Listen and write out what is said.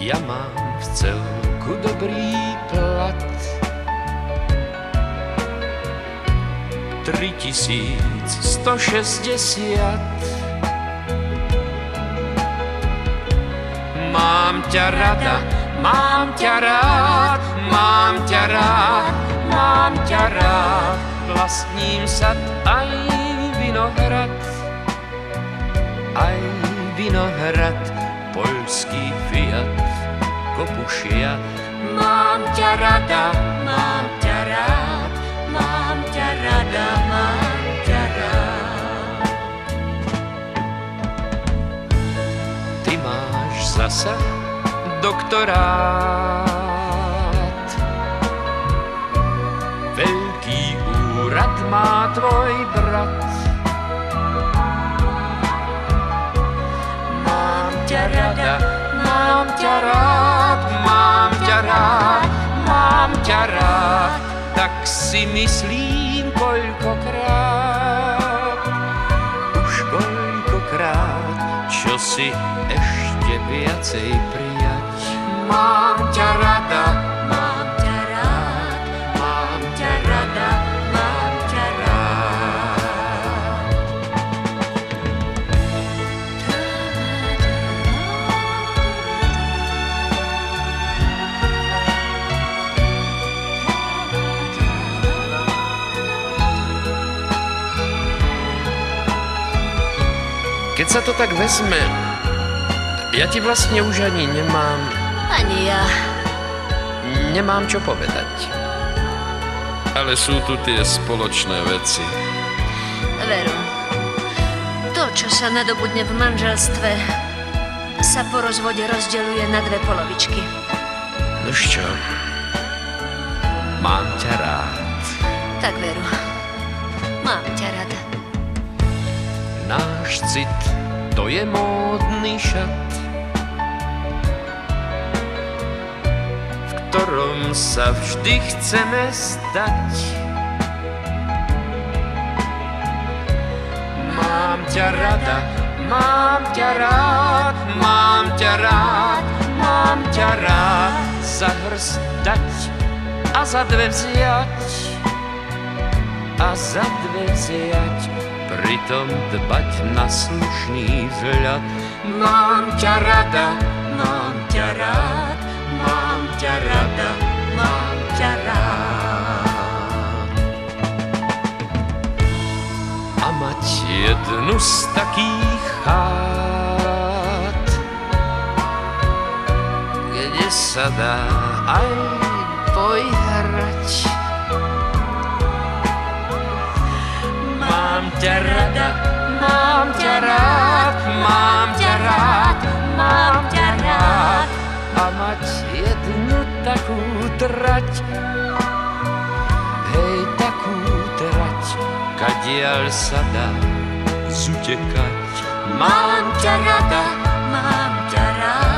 Ja mám v celku dobrý plat, 3160. Mám ťa rada, mám ťa rád, mám ťa rád, mám ťa rád. Vlastním sad aj vinohrad, aj vinohrad, poľský Fiat, kopu šiat. Mám ťa rada, mám ťa rád, mám ťa rada, mám ťa rád. Ty máš zasa doktorát, veľký úrad má tvoj brat. Mám ťa rada, mám ťa rád, mám ťa rád, mám ťa rád. Tak si myslím koľkokrát, už koľkokrát, čo si ešte viacej prijať. Mám ťa rada, mám ťa rád, mám ťa rada, mám ťa rád. Keď sa to tak vezme, ja ti vlastne už ani nemám... Ani ja. Nemám čo povedať. Ale sú tu tie spoločné veci. Veru, to, čo sa nadobudne v manželstve, sa po rozvode rozdeľuje na dve polovičky. Nož čo? Mám ťa rád. Tak veru, mám ťa rada. Náš cit, to je módny šat, v ktorom sa vždy chceme stať. Mám ťa rada, mám ťa rád, mám ťa rád, mám ťa rád. Za hrst dať a za dve vziať, a za dve vziať, pritom dbať na slušný vzhľad. Mám ťa rada, mám ťa rád, mám ťa rada, mám ťa rád. A mať jednu z takých chát, kde sa dá aj pojhrať. Mám ťa rada, mám ťa rád, mám ťa rád, mám ťa rád. A mať jednu takú trať, hej, takú trať, kadiaľ sa dá zutekať. Mám ťa rada, mám ťa rád.